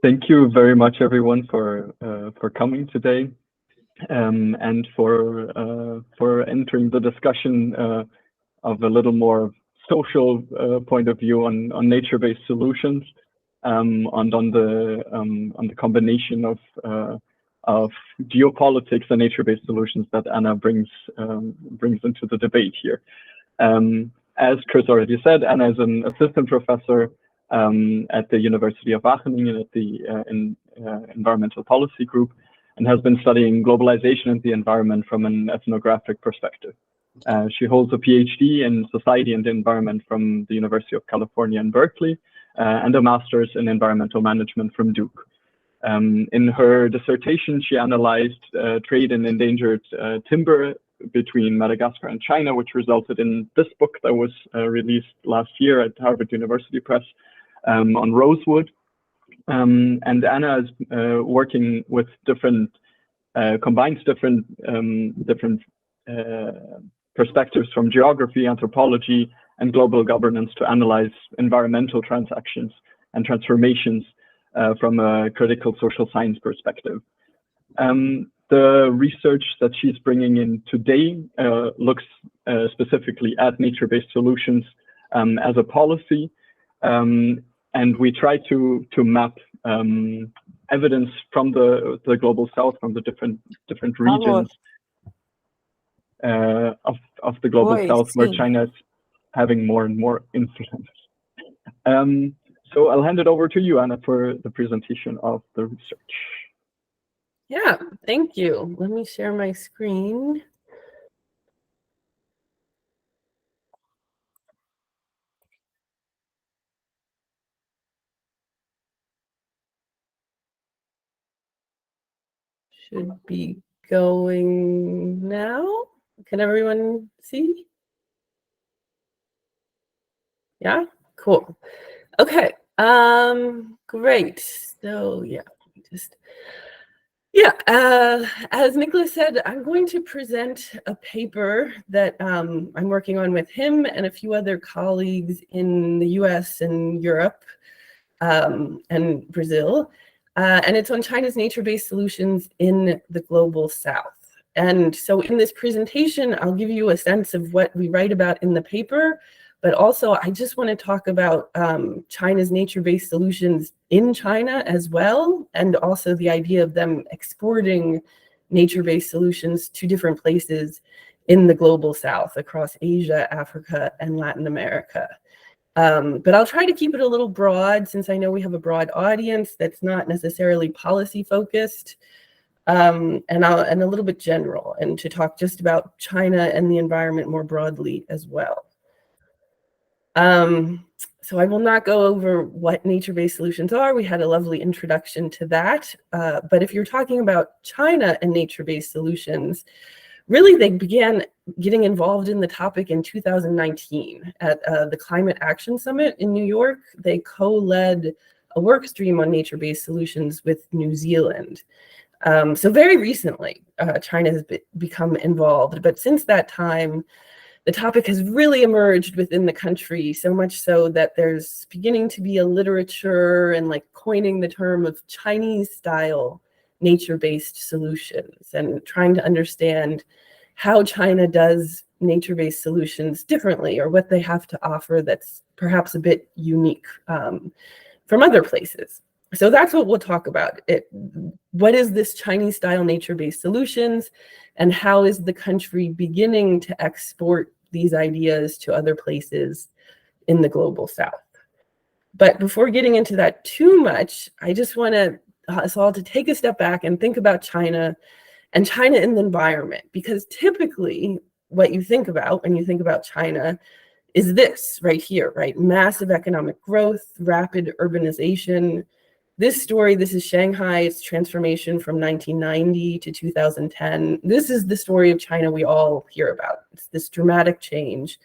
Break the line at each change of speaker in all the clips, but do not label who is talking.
Thank you very much, everyone, for coming today, and for entering the discussion of a little more social point of view on nature-based solutions, on the combination of geopolitics and nature-based solutions that Annah brings into the debate here. As Chris already said, Annah is an assistant professor at the University of Wageningen at the Environmental Policy Group, and has been studying globalization and the environment from an ethnographic perspective. She holds a PhD in Society and the Environment from the University of California in Berkeley, and a master's in environmental management from Duke. In her dissertation, she analyzed trade in endangered timber between Madagascar and China, which resulted in this book that was released last year at Harvard University Press on rosewood. And Annah is working with combines different perspectives from geography, anthropology, and global governance to analyze environmental transactions and transformations from a critical social science perspective. The research that she's bringing in today looks specifically at nature-based solutions as a policy, and we try to map evidence from the global south, from the different regions of the global south, where China is having more and more influence. So I'll hand it over to you, Annah, for the presentation of the research.
Yeah, thank you. Let me share my screen. Should be going now. Can everyone see? Yeah, cool. Okay, great. So as Nicholas said, I'm going to present a paper that I'm working on with him and a few other colleagues in the US and Europe and Brazil. And it's on China's nature-based solutions in the global south. And so in this presentation, I'll give you a sense of what we write about in the paper, but also I just want to talk about China's nature-based solutions in China as well, and also the idea of them exporting nature-based solutions to different places in the global south across Asia, Africa, and Latin America. But I'll try to keep it a little broad, since I know we have a broad audience that's not necessarily policy focused, and a little bit general, and to talk just about China and the environment more broadly as well. So I will not go over what nature-based solutions are. We had a lovely introduction to that. But if you're talking about China and nature-based solutions, really, they began getting involved in the topic in 2019 at the Climate Action Summit in New York. They co-led a work stream on nature-based solutions with New Zealand. So very recently, China has become involved. But since that time, the topic has really emerged within the country, so much so that there's beginning to be a literature and coining the term of Chinese-style nature-based solutions, and trying to understand how China does nature-based solutions differently, or what they have to offer that's perhaps a bit unique from other places. So that's what we'll talk about. What is this Chinese-style nature-based solutions, and how is the country beginning to export these ideas to other places in the global south? But before getting into that too much, I just want us all to take a step back and think about China and China in the environment, because typically what you think about when you think about China is this right here, right? Massive economic growth, rapid urbanization. This is Shanghai, its transformation from 1990 to 2010. This is the story of China we all hear about. It's this dramatic change.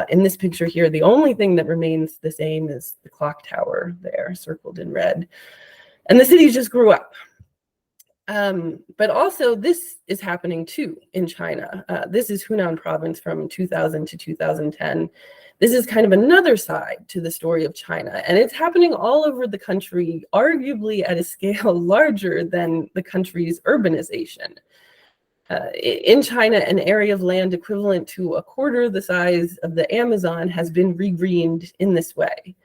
In this picture here, the only thing that remains the same is the clock tower there, circled in red. And the city just grew up. But also this is happening too in China. This is Hunan province from 2000 to 2010. This is kind of another side to the story of China, and it's happening all over the country, arguably at a scale larger than the country's urbanization. In China, an area of land equivalent to a quarter the size of the Amazon has been regreened in this way.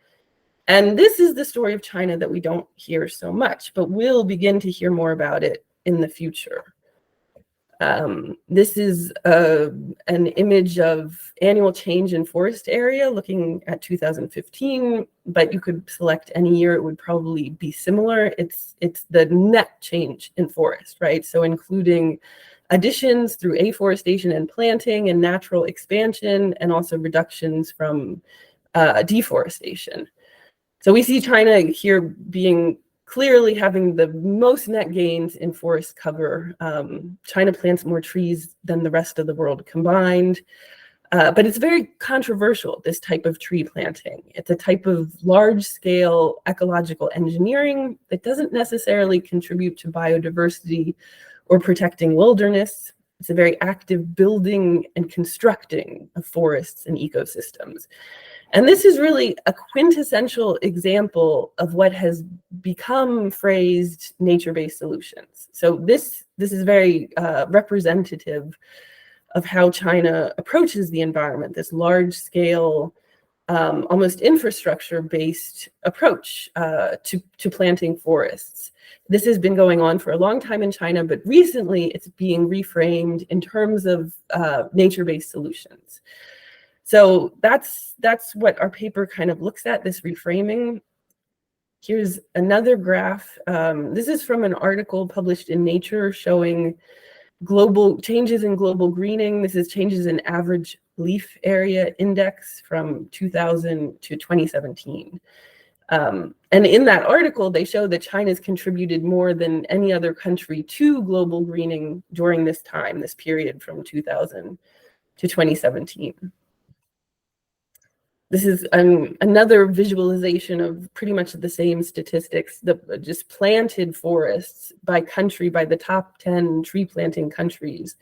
And this is the story of China that we don't hear so much, but we'll begin to hear more about it in the future. This is an image of annual change in forest area looking at 2015, but you could select any year, it would probably be similar. It's the net change in forest, right? So including additions through afforestation and planting and natural expansion, and also reductions from deforestation. So we see China here being clearly having the most net gains in forest cover. China plants more trees than the rest of the world combined. But it's very controversial, this type of tree planting. It's a type of large-scale ecological engineering that doesn't necessarily contribute to biodiversity or protecting wilderness. It's a very active building and constructing of forests and ecosystems. And this is really a quintessential example of what has become phrased nature-based solutions. So this is very representative of how China approaches the environment, this large-scale, almost infrastructure-based approach to planting forests. This has been going on for a long time in China, but recently it's being reframed in terms of nature-based solutions. So that's what our paper kind of looks at, this reframing. Here's another graph. This is from an article published in Nature showing global changes in global greening. This is changes in average leaf area index from 2000 to 2017. And in that article, they show that China's contributed more than any other country to global greening during this time, this period from 2000 to 2017. This is another visualization of pretty much the same statistics, just planted forests by country, by the top 10 tree planting countries.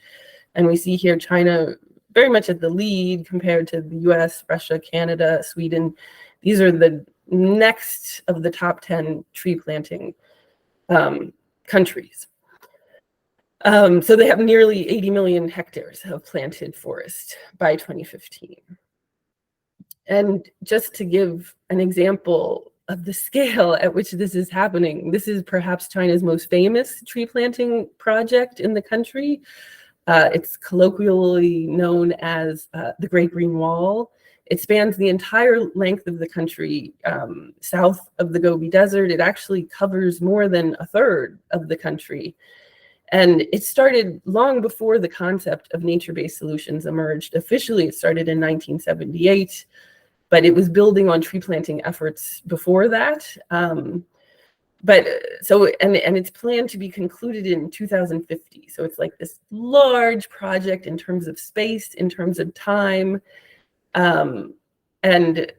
And we see here China very much at the lead compared to the US, Russia, Canada, Sweden. These are the next of the top 10 tree planting countries. So they have nearly 80 million hectares of planted forest by 2015. And just to give an example of the scale at which this is happening, this is perhaps China's most famous tree planting project in the country. It's colloquially known as the Great Green Wall. It spans the entire length of the country, south of the Gobi Desert. It actually covers more than a third of the country. And it started long before the concept of nature-based solutions emerged. Officially, it started in 1978. But it was building on tree planting efforts before that. And it's planned to be concluded in 2050. So it's like this large project in terms of space, in terms of time, and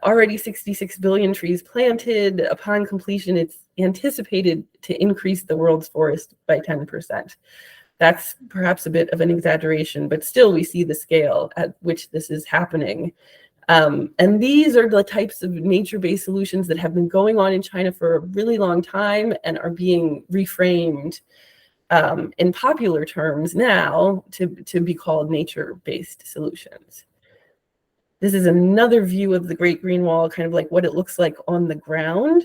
already 66 billion trees planted. Upon completion, it's anticipated to increase the world's forest by 10%. That's perhaps a bit of an exaggeration, but still we see the scale at which this is happening. And these are the types of nature-based solutions that have been going on in China for a really long time and are being reframed in popular terms now to be called nature-based solutions. This is another view of the Great Green Wall, kind of like what it looks like on the ground.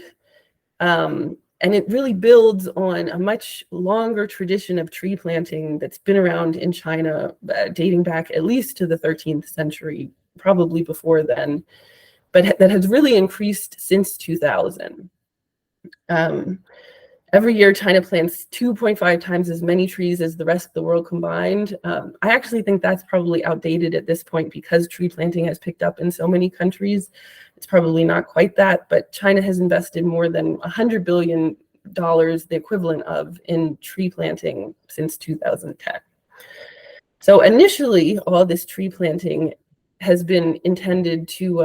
And it really builds on a much longer tradition of tree planting that's been around in China, dating back at least to the 13th century, probably before then, but that has really increased since 2000. Every year, China plants 2.5 times as many trees as the rest of the world combined. I actually think that's probably outdated at this point because tree planting has picked up in so many countries. It's probably not quite that, but China has invested more than $100 billion, the equivalent of, in tree planting since 2010. So initially, all this tree planting has been intended to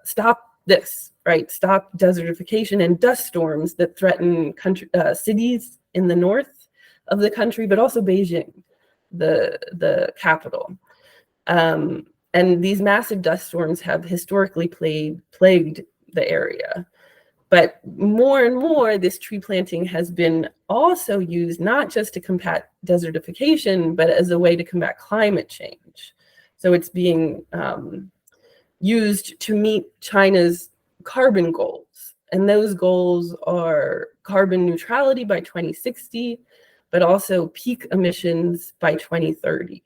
stop this, right? Stop desertification and dust storms that threaten cities in the north of the country, but also Beijing, the capital. And these massive dust storms have historically plagued the area. But more and more, this tree planting has been also used not just to combat desertification, but as a way to combat climate change. So it's being used to meet China's carbon goals. And those goals are carbon neutrality by 2060, but also peak emissions by 2030.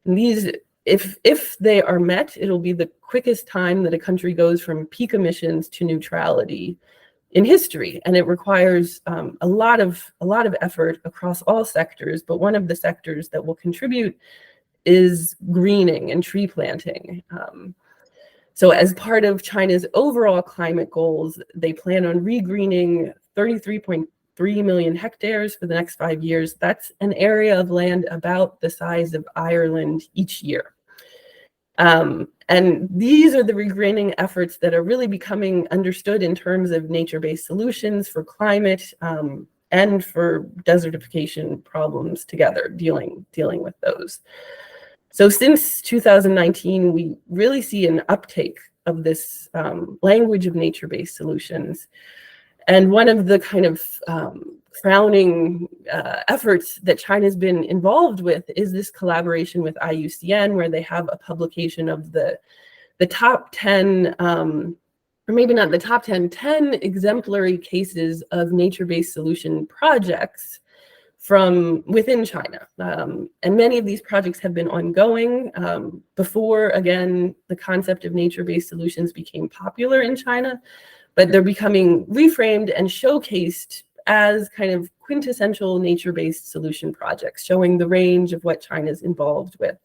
And these, if they are met, it'll be the quickest time that a country goes from peak emissions to neutrality in history, and it requires a lot of effort across all sectors. But one of the sectors that will contribute is greening and tree planting. So as part of China's overall climate goals, they plan on regreening 33.3 million hectares for the next 5 years. That's an area of land about the size of Ireland each year. And these are the regreening efforts that are really becoming understood in terms of nature-based solutions for climate and for desertification problems together, dealing with those. So since 2019, we really see an uptake of this language of nature-based solutions. And one of the kind of crowning efforts that China's been involved with is this collaboration with IUCN, where they have a publication of the top 10, or maybe not the top 10, 10 exemplary cases of nature-based solution projects from within China. And many of these projects have been ongoing before, again, the concept of nature-based solutions became popular in China, but they're becoming reframed and showcased as kind of quintessential nature-based solution projects, showing the range of what China's involved with.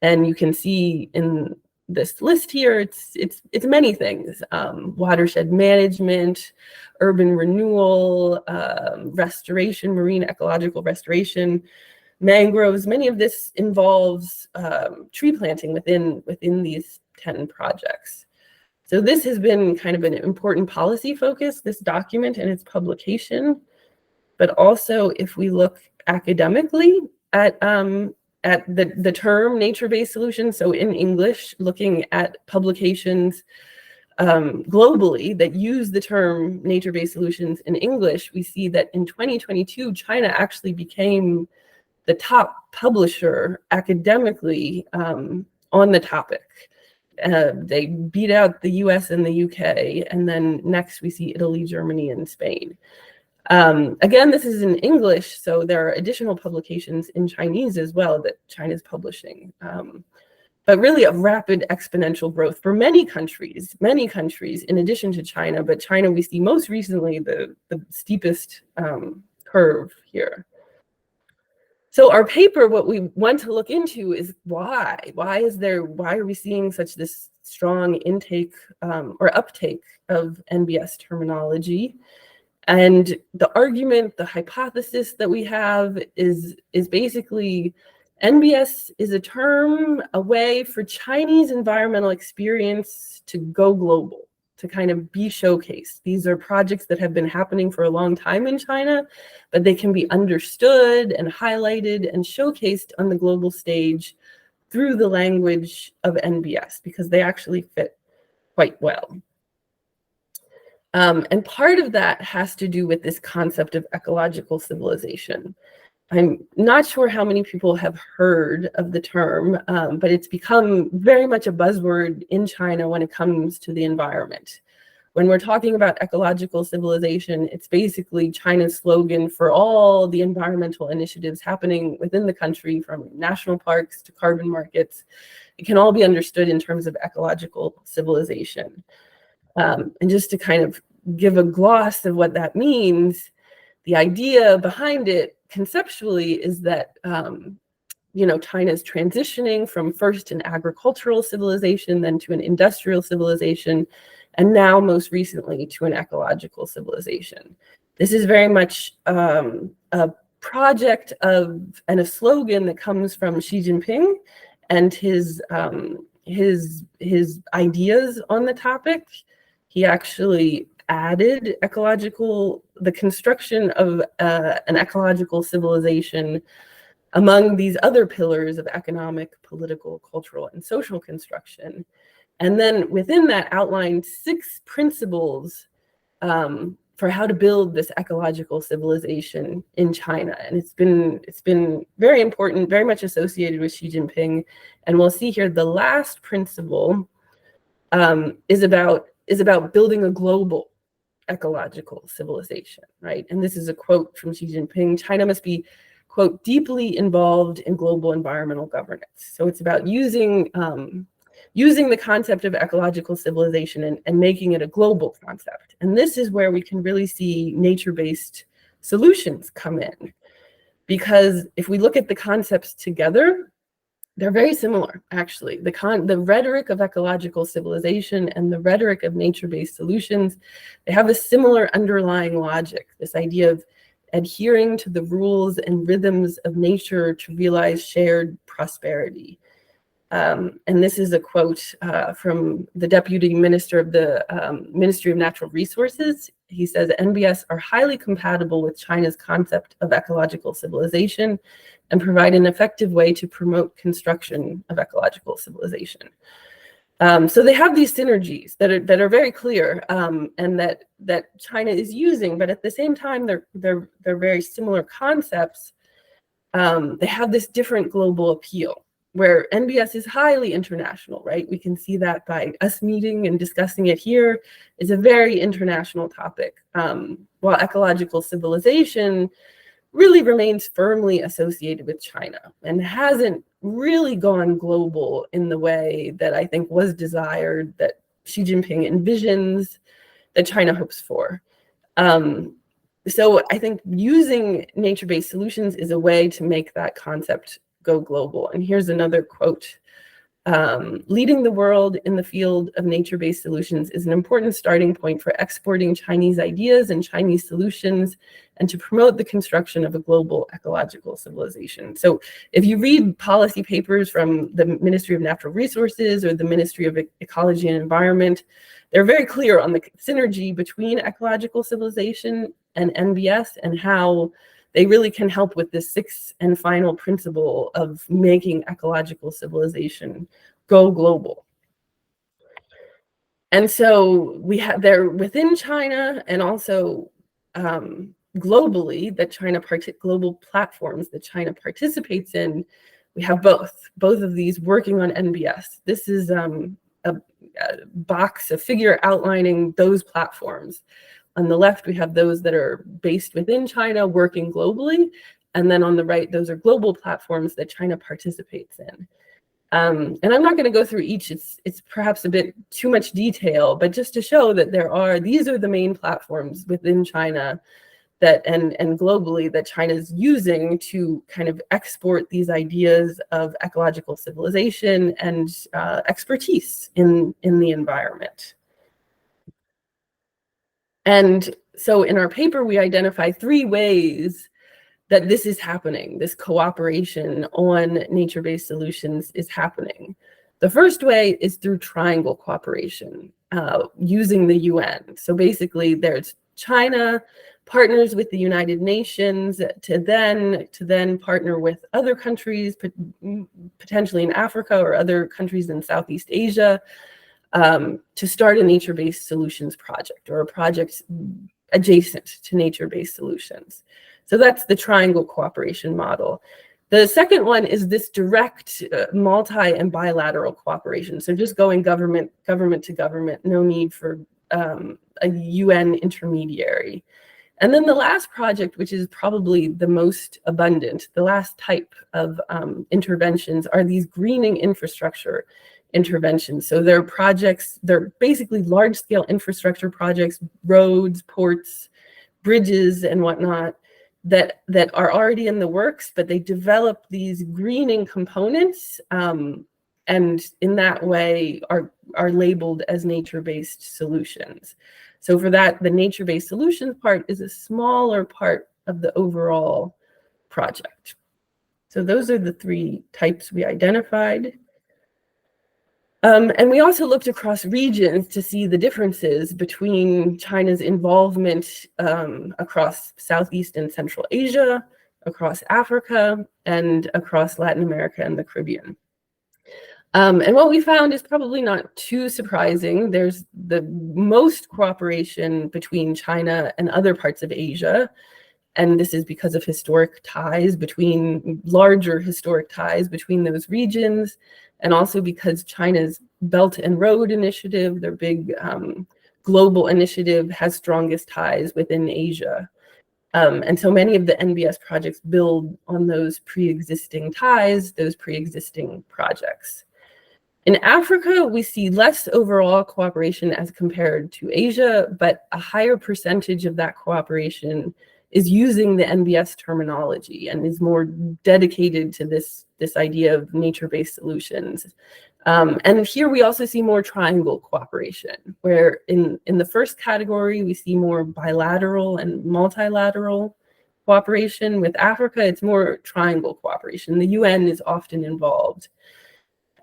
And you can see in this list here, it's many things: watershed management, urban renewal, restoration, marine ecological restoration, mangroves. Many of this involves tree planting within these 10 projects. So this has been kind of an important policy focus, this document and its publication. But also, if we look academically at the term nature-based solutions, so in English, looking at publications globally that use the term nature-based solutions in English, we see that in 2022, China actually became the top publisher academically on the topic. They beat out the US and the UK, and then next we see Italy, Germany, and Spain. Again, this is in English, so there are additional publications in Chinese as well that China's publishing. But really a rapid exponential growth for many countries in addition to China, but China we see most recently the steepest curve here. So our paper, what we want to look into is why are we seeing such this strong intake or uptake of NbS terminology? And the argument, the hypothesis that we have is basically NbS is a term, a way for Chinese environmental experience to go global, to kind of be showcased. These are projects that have been happening for a long time in China, but they can be understood and highlighted and showcased on the global stage through the language of NbS, because they actually fit quite well. And part of that has to do with this concept of ecological civilization. I'm not sure how many people have heard of the term, but it's become very much a buzzword in China when it comes to the environment. When we're talking about ecological civilization, it's basically China's slogan for all the environmental initiatives happening within the country, from national parks to carbon markets. It can all be understood in terms of ecological civilization. And just to kind of give a gloss of what that means, the idea behind it conceptually is that China's transitioning from first an agricultural civilization, then to an industrial civilization, and now most recently to an ecological civilization. This is very much a project and a slogan that comes from Xi Jinping and his ideas on the topic. He actually added the construction of an ecological civilization among these other pillars of economic, political, cultural, and social construction. And then within that outlined 6 principles for how to build this ecological civilization in China. And it's been very important, very much associated with Xi Jinping. And we'll see here the last principle is about building a global ecological civilization, right? And this is a quote from Xi Jinping: China must be, quote, deeply involved in global environmental governance. So it's about using the concept of ecological civilization and making it a global concept. And this is where we can really see nature-based solutions come in. Because if we look at the concepts together, they're very similar, actually. The rhetoric of ecological civilization and the rhetoric of nature-based solutions, they have a similar underlying logic, this idea of adhering to the rules and rhythms of nature to realize shared prosperity. And this is a quote from the Deputy Minister of the Ministry of Natural Resources. He says, NbS are highly compatible with China's concept of ecological civilization and provide an effective way to promote construction of ecological civilization. So they have these synergies that are very clear and that China is using, but at the same time, they're very similar concepts. They have this different global appeal, where NbS is highly international, right? We can see that by us meeting and discussing it here. It's a very international topic, while ecological civilization really remains firmly associated with China and hasn't really gone global in the way that I think was desired, that Xi Jinping envisions, that China hopes for. So I think using nature-based solutions is a way to make that concept go global. And here's another quote. Leading the world in the field of nature-based solutions is an important starting point for exporting Chinese ideas and Chinese solutions and to promote the construction of a global ecological civilization. So if you read policy papers from the Ministry of Natural Resources or the Ministry of Ecology and Environment, they're very clear on the synergy between ecological civilization and NbS and how they really can help with this 6th and final principle of making ecological civilization go global. And so we have there within China and also globally, global platforms that China participates in, we have both of these working on NbS. This is a figure outlining those platforms. On the left, we have those that are based within China, working globally. And then on the right, those are global platforms that China participates in. And I'm not going to go through each. It's perhaps a bit too much detail, but just to show that these are the main platforms within China that and globally that China is using to kind of export these ideas of ecological civilization and expertise in the environment. And so in our paper, we identify 3 ways that this is happening, this cooperation on nature-based solutions is happening. The first way is through triangle cooperation using the UN. So basically there's China partners with the United Nations to then partner with other countries, potentially in Africa or other countries in Southeast Asia, to start a nature-based solutions project or a project adjacent to nature-based solutions. So that's the triangle cooperation model. The second one is this direct multi and bilateral cooperation. So just going government to government, no need for a UN intermediary. And then the last project, which is probably the most abundant, the last type of interventions are these greening infrastructure interventions. So they're projects, they're basically large-scale infrastructure projects, roads, ports, bridges, and whatnot, that are already in the works, but they develop these greening components, and in that way are labeled as nature-based solutions. So for that, the nature-based solutions part is a smaller part of the overall project. So those are the 3 types we identified. And we also looked across regions to see the differences between China's involvement across Southeast and Central Asia across Africa, and across Latin America and the Caribbean. And what we found is probably not too surprising. There's the most cooperation between China and other parts of Asia. And this is because of larger historic ties between those regions, and also because China's Belt and Road Initiative, their big global initiative, has strongest ties within Asia. And so many of the NbS projects build on those pre-existing ties, those pre-existing projects. In Africa, we see less overall cooperation as compared to Asia, but a higher percentage of that cooperation is using the NbS terminology and is more dedicated to this idea of nature-based solutions. And here we also see more triangle cooperation, where in the first category, we see more bilateral and multilateral cooperation. With Africa, it's more triangle cooperation. The UN is often involved.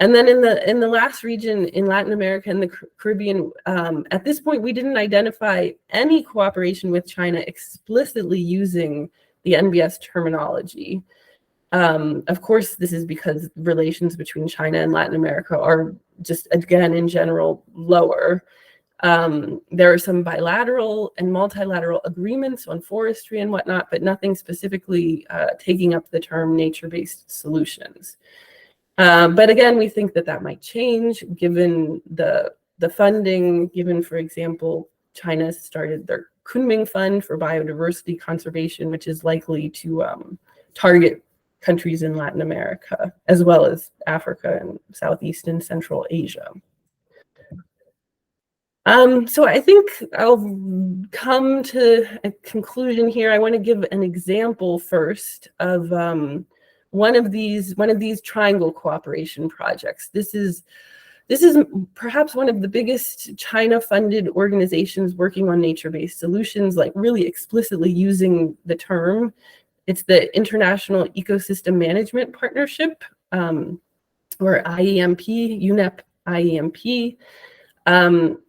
And then in the last region, in Latin America and the Caribbean, at this point, we didn't identify any cooperation with China explicitly using the NbS terminology. Of course, this is because relations between China and Latin America are just, again, in general, lower. There are some bilateral and multilateral agreements on forestry and whatnot, but nothing specifically taking up the term nature-based solutions. But again, we think that might change given the funding, given, for example, China started their Kunming Fund for biodiversity conservation, which is likely to target countries in Latin America, as well as Africa and Southeast and Central Asia. So I think I'll come to a conclusion here. I want to give an example first of one of these triangle cooperation projects. This is perhaps one of the biggest China-funded organizations working on nature-based solutions, like really explicitly using the term. It's the International Ecosystem Management Partnership, or IEMP, UNEP IEMP.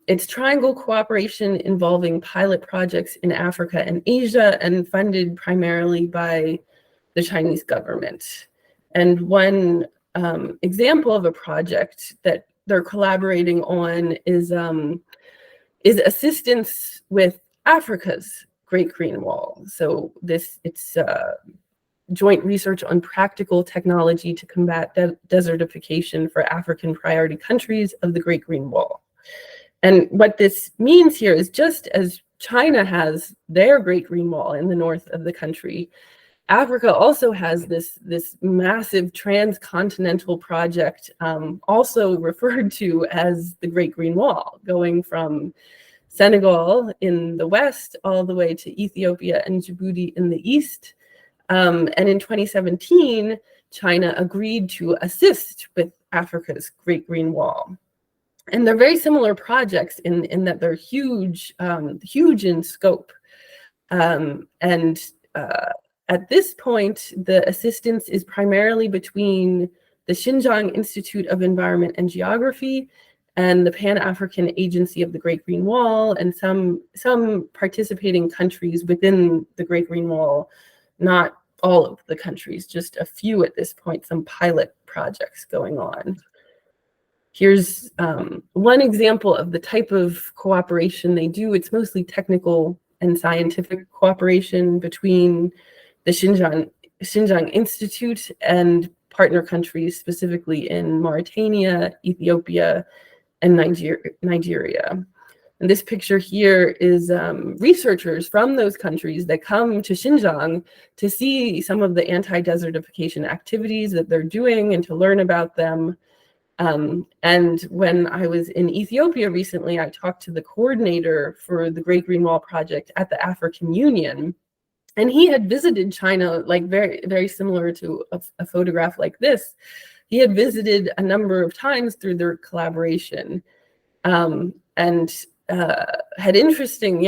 It's triangle cooperation involving pilot projects in Africa and Asia, and funded primarily by the Chinese government. And one example of a project that they're collaborating on is assistance with Africa's Great Green Wall. So it's joint research on practical technology to combat desertification for African priority countries of the Great Green Wall. And what this means here is, just as China has their Great Green Wall in the north of the country, Africa also has this massive transcontinental project, also referred to as the Great Green Wall, going from Senegal in the west all the way to Ethiopia and Djibouti in the east. And in 2017, China agreed to assist with Africa's Great Green Wall. And they're very similar projects in that they're huge in scope. At this point, the assistance is primarily between the Xinjiang Institute of Environment and Geography and the Pan-African Agency of the Great Green Wall, and some participating countries within the Great Green Wall, not all of the countries, just a few at this point, some pilot projects going on. Here's one example of the type of cooperation they do. It's mostly technical and scientific cooperation between the Xinjiang Institute and partner countries, specifically in Mauritania, Ethiopia, and Nigeria. And this picture here is researchers from those countries that come to Xinjiang to see some of the anti-desertification activities that they're doing and to learn about them. And when I was in Ethiopia recently, I talked to the coordinator for the Great Green Wall project at the African Union. And he had visited China, like very, very similar to a photograph like this. He had visited a number of times through their collaboration, and had interesting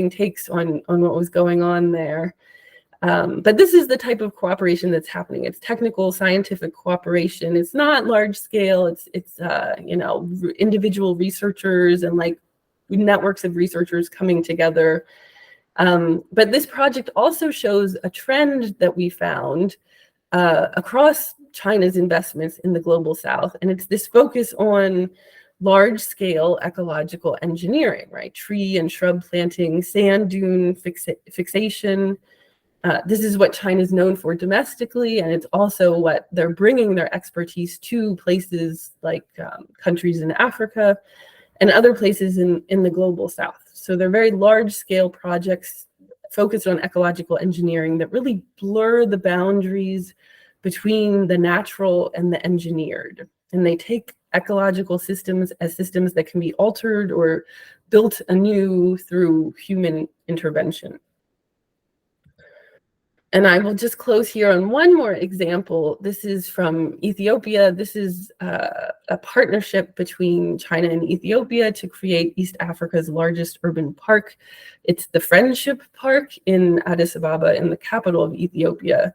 takes on what was going on there. But this is the type of cooperation that's happening. It's technical, scientific cooperation. It's not large scale. It's individual researchers and like networks of researchers coming together But this project also shows a trend that we found across China's investments in the global south. And it's this focus on large-scale ecological engineering, right? Tree and shrub planting, sand dune fixation. This is what China's known for domestically, and it's also what they're bringing their expertise to places like countries in Africa and other places in the global south. So they're very large-scale projects focused on ecological engineering that really blur the boundaries between the natural and the engineered. And they take ecological systems as systems that can be altered or built anew through human intervention. And I will just close here on one more example. This is from Ethiopia. This is a partnership between China and Ethiopia to create East Africa's largest urban park. It's the Friendship Park in Addis Ababa, in the capital of Ethiopia.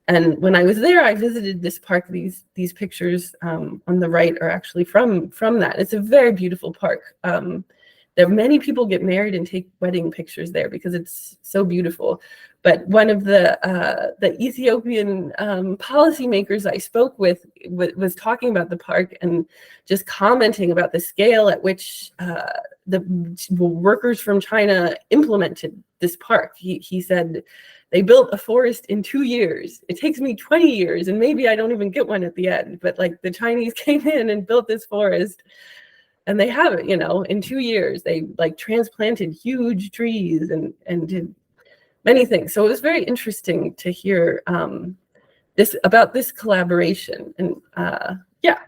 And when I was there, I visited this park. These pictures on the right are actually from that. It's a very beautiful park. There many people get married and take wedding pictures there because it's so beautiful. But one of the Ethiopian policymakers I spoke with was talking about the park and just commenting about the scale at which the workers from China implemented this park. He said, they built a forest in 2 years. It takes me 20 years, and maybe I don't even get one at the end. But like the Chinese came in and built this forest. And they have it, in 2 years. They like transplanted huge trees and did many things. So it was very interesting to hear about this collaboration. And yeah,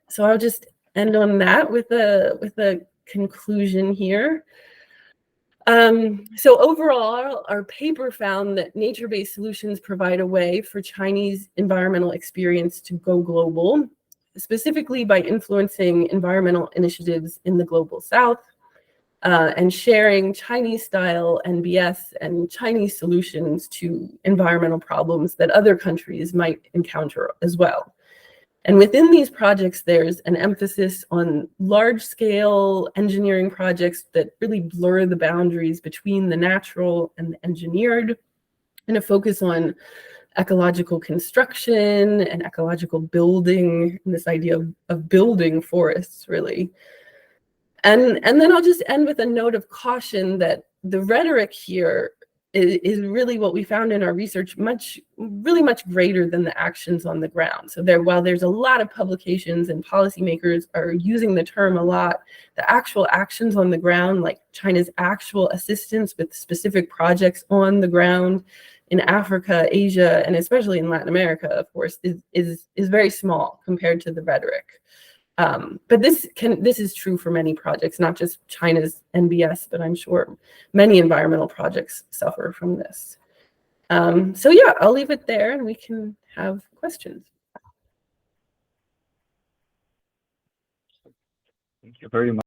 so I'll just end on that with a conclusion here. So overall, our paper found that nature-based solutions provide a way for Chinese environmental experience to go global, specifically by influencing environmental initiatives in the global south and sharing Chinese-style NbS and Chinese solutions to environmental problems that other countries might encounter as well. And within these projects, there's an emphasis on large-scale engineering projects that really blur the boundaries between the natural and the engineered, and a focus on ecological construction and ecological building, and this idea of building forests, really. And then I'll just end with a note of caution that the rhetoric here is really what we found in our research, really much greater than the actions on the ground. So while there's a lot of publications and policymakers are using the term a lot, the actual actions on the ground, like China's actual assistance with specific projects on the ground in Africa, Asia, and especially in Latin America, of course, is very small compared to the rhetoric. But this is true for many projects, not just China's NbS, but I'm sure many environmental projects suffer from this. So yeah, I'll leave it there and we can have questions.
Thank you very much.